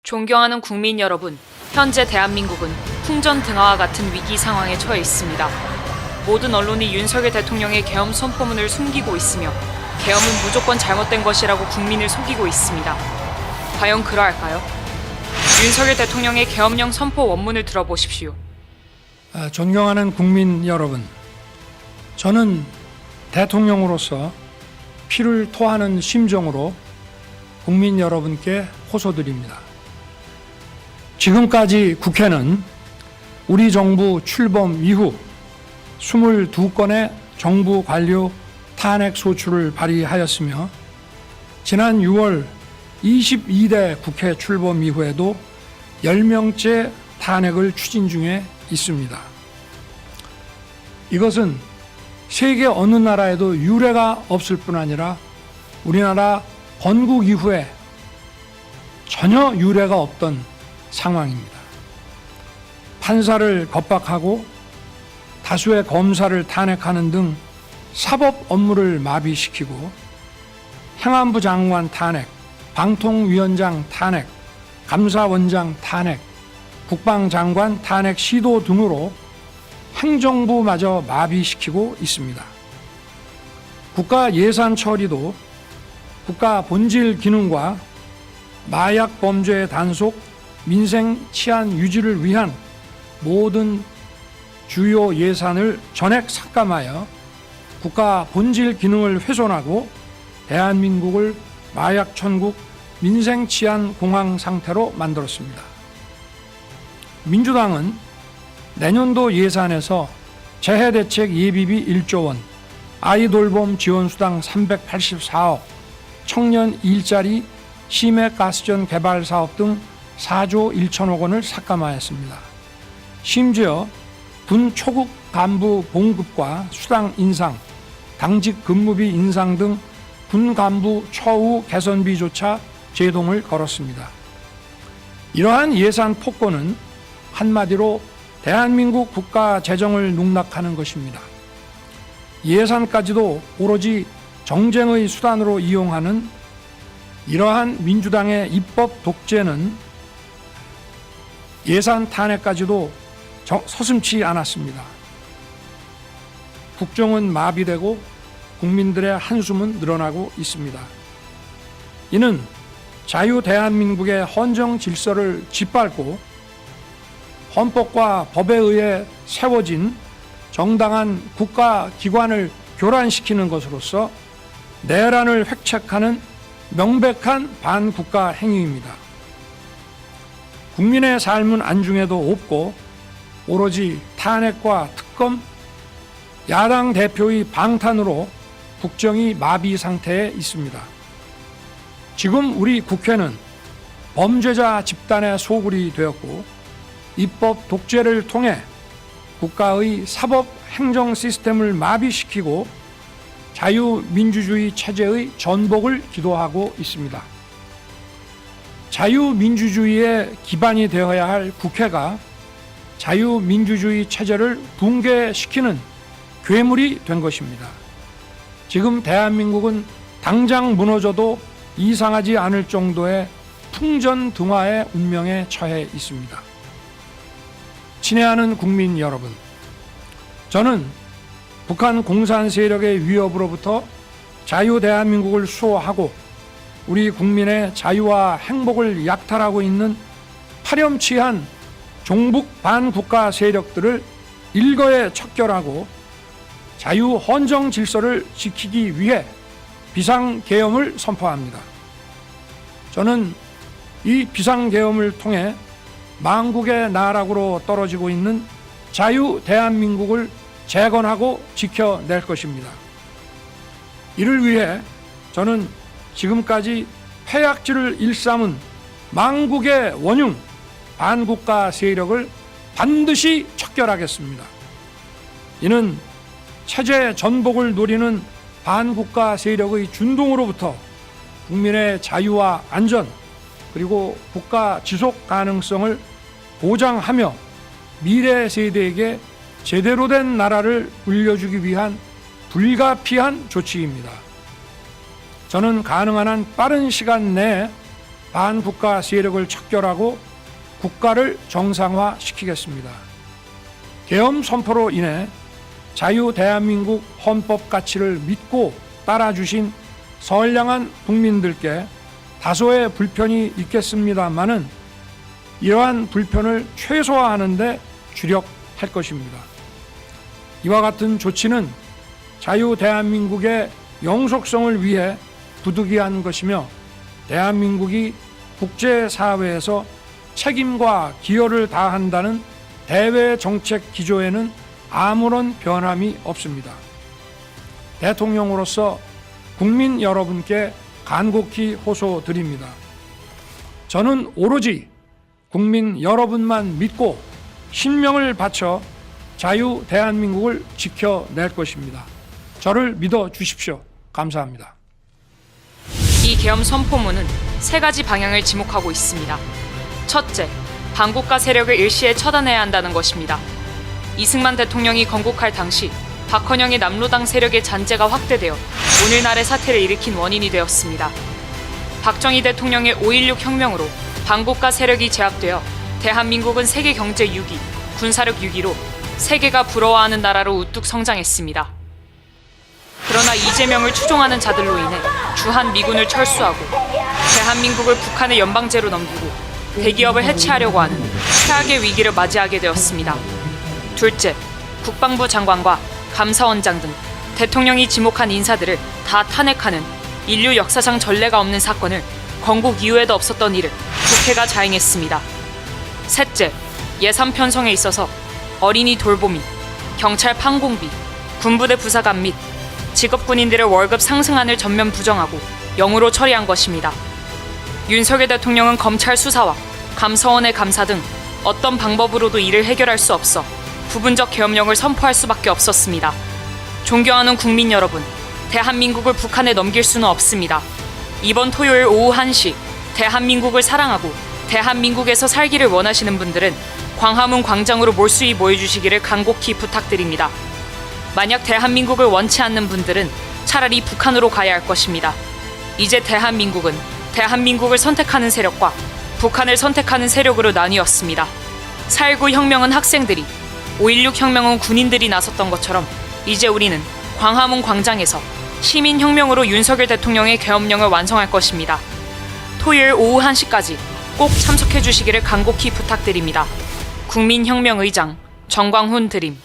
존경하는 국민 여러분, 현재 대한민국은 풍전등화와 같은 위기 상황에 처해 있습니다. 모든 언론이 윤석열 대통령의 계엄 선포문을 숨기고 있으며 계엄은 무조건 잘못된 것이라고 국민을 속이고 있습니다. 과연 그러할까요? 윤석열 대통령의 계엄령 선포 원문을 들어보십시오. 존경하는 국민 여러분, 저는 대통령으로서 피를 토하는 심정으로 국민 여러분께 호소드립니다. 지금까지 국회는 우리 정부 출범 이후 22건의 정부 관료 탄핵 소추를 발의하였으며 지난 6월 22대 국회 출범 이후에도 10명째 탄핵을 추진 중에 있습니다. 이것은 세계 어느 나라에도 유례가 없을 뿐 아니라 우리나라 건국 이후에 전혀 유례가 없던 상황입니다. 판사를 겁박하고 다수의 검사를 탄핵하는 등 사법 업무를 마비시키고 행안부 장관 탄핵, 방통위원장 탄핵, 감사원장 탄핵, 국방장관 탄핵 시도 등으로 행정부마저 마비시키고 있습니다. 국가 예산 처리도 국가 본질 기능과 마약 범죄 단속, 민생 치안 유지를 위한 모든 주요 예산을 전액 삭감하여 국가 본질 기능을 훼손하고 대한민국을 마약 천국, 민생 치안 공황 상태로 만들었습니다. 민주당은 내년도 예산에서 재해대책 예비비 1조 원, 아이돌봄 지원수당 384억, 청년 일자리, 심해가스전 개발 사업 등 4조 1천억 원을 삭감하였습니다. 심지어 군 초급 간부 봉급과 수당 인상, 당직 근무비 인상 등 군 간부 처우 개선비조차 제동을 걸었습니다. 이러한 예산 폭거는 한마디로 대한민국 국가 재정을 농락하는 것입니다. 예산까지도 오로지 정쟁의 수단으로 이용하는 이러한 민주당의 입법 독재는 예산 탄핵까지도 서슴지 않았습니다. 국정은 마비되고 국민들의 한숨은 늘어나고 있습니다. 이는 자유 대한민국의 헌정 질서를 짓밟고 헌법과 법에 의해 세워진 정당한 국가기관을 교란시키는 것으로서 내란을 획책하는 명백한 반국가 행위입니다. 국민의 삶은 안중에도 없고 오로지 탄핵과 특검, 야당 대표의 방탄으로 국정이 마비 상태에 있습니다. 지금 우리 국회는 범죄자 집단의 소굴이 되었고 입법 독재를 통해 국가의 사법 행정 시스템을 마비시키고 자유민주주의 체제의 전복을 기도하고 있습니다. 자유민주주의의 기반이 되어야 할 국회가 자유민주주의 체제를 붕괴시키는 괴물이 된 것입니다. 지금 대한민국은 당장 무너져도 이상하지 않을 정도의 풍전등화의 운명에 처해 있습니다. 친애하는 국민 여러분, 저는 북한 공산 세력의 위협으로부터 자유 대한민국을 수호하고 우리 국민의 자유와 행복을 약탈하고 있는 파렴치한 종북 반국가 세력들을 일거에 척결하고 자유 헌정 질서를 지키기 위해 비상계엄을 선포합니다. 저는 이 비상계엄을 통해 망국의 나락으로 떨어지고 있는 자유 대한민국을 재건하고 지켜낼 것입니다. 이를 위해 저는 지금까지 폐악질을 일삼은 망국의 원흉 반국가 세력을 반드시 척결하겠습니다. 이는 체제 전복을 노리는 반국가 세력의 준동으로부터 국민의 자유와 안전 그리고 국가 지속 가능성을 보장하며 미래 세대에게 제대로 된 나라를 물려주기 위한 불가피한 조치입니다. 저는 가능한 한 빠른 시간 내에 반국가 세력을 척결하고 국가를 정상화시키겠습니다. 계엄 선포로 인해 자유 대한민국 헌법 가치를 믿고 따라주신 선량한 국민들께 다소의 불편이 있겠습니다마는 이러한 불편을 최소화하는 데 주력할 것입니다. 이와 같은 조치는 자유 대한민국의 영속성을 위해 부득이한 것이며 대한민국이 국제사회에서 책임과 기여를 다한다는 대외 정책 기조에는 아무런 변함이 없습니다. 대통령으로서 국민 여러분께 간곡히 호소드립니다. 저는 오로지 국민 여러분만 믿고 신명을 바쳐 자유 대한민국을 지켜낼 것입니다. 저를 믿어 주십시오. 감사합니다. 이 계엄 선포문은 세 가지 방향을 지목하고 있습니다. 첫째, 반국가 세력을 일시에 처단해야 한다는 것입니다. 이승만 대통령이 건국할 당시 박헌영의 남로당 세력의 잔재가 확대되어 오늘날의 사태를 일으킨 원인이 되었습니다. 박정희 대통령의 5.16 혁명으로 반국가 세력이 제압되어 대한민국은 세계 경제 6위, 군사력 6위로 세계가 부러워하는 나라로 우뚝 성장했습니다. 그러나 이재명을 추종하는 자들로 인해 주한 미군을 철수하고 대한민국을 북한의 연방제로 넘기고 대기업을 해체하려고 하는 최악의 위기를 맞이하게 되었습니다. 둘째, 국방부 장관과 감사원장 등 대통령이 지목한 인사들을 다 탄핵하는 인류 역사상 전례가 없는 사건을 건국 이후에도 없었던 일을 국회가 자행했습니다. 셋째, 예산 편성에 있어서 어린이 돌보미, 경찰 판공비, 군부대 부사관 및 직업군인들의 월급 상승안을 전면 부정하고 영으로 처리한 것입니다. 윤석열 대통령은 검찰 수사와 감사원의 감사 등 어떤 방법으로도 이를 해결할 수 없어 부분적 계엄령을 선포할 수밖에 없었습니다. 존경하는 국민 여러분, 대한민국을 북한에 넘길 수는 없습니다. 이번 토요일 오후 1시 대한민국을 사랑하고 대한민국에서 살기를 원하시는 분들은 광화문 광장으로 몰수히 모여주시기를 간곡히 부탁드립니다. 만약 대한민국을 원치 않는 분들은 차라리 북한으로 가야 할 것입니다. 이제 대한민국은 대한민국을 선택하는 세력과 북한을 선택하는 세력으로 나뉘었습니다. 4.19 혁명은 학생들이, 5.16 혁명은 군인들이 나섰던 것처럼 이제 우리는 광화문 광장에서 시민혁명으로 윤석열 대통령의 계엄령을 완성할 것입니다. 토요일 오후 1시까지 꼭 참석해 주시기를 간곡히 부탁드립니다. 국민혁명의장 정광훈 드림.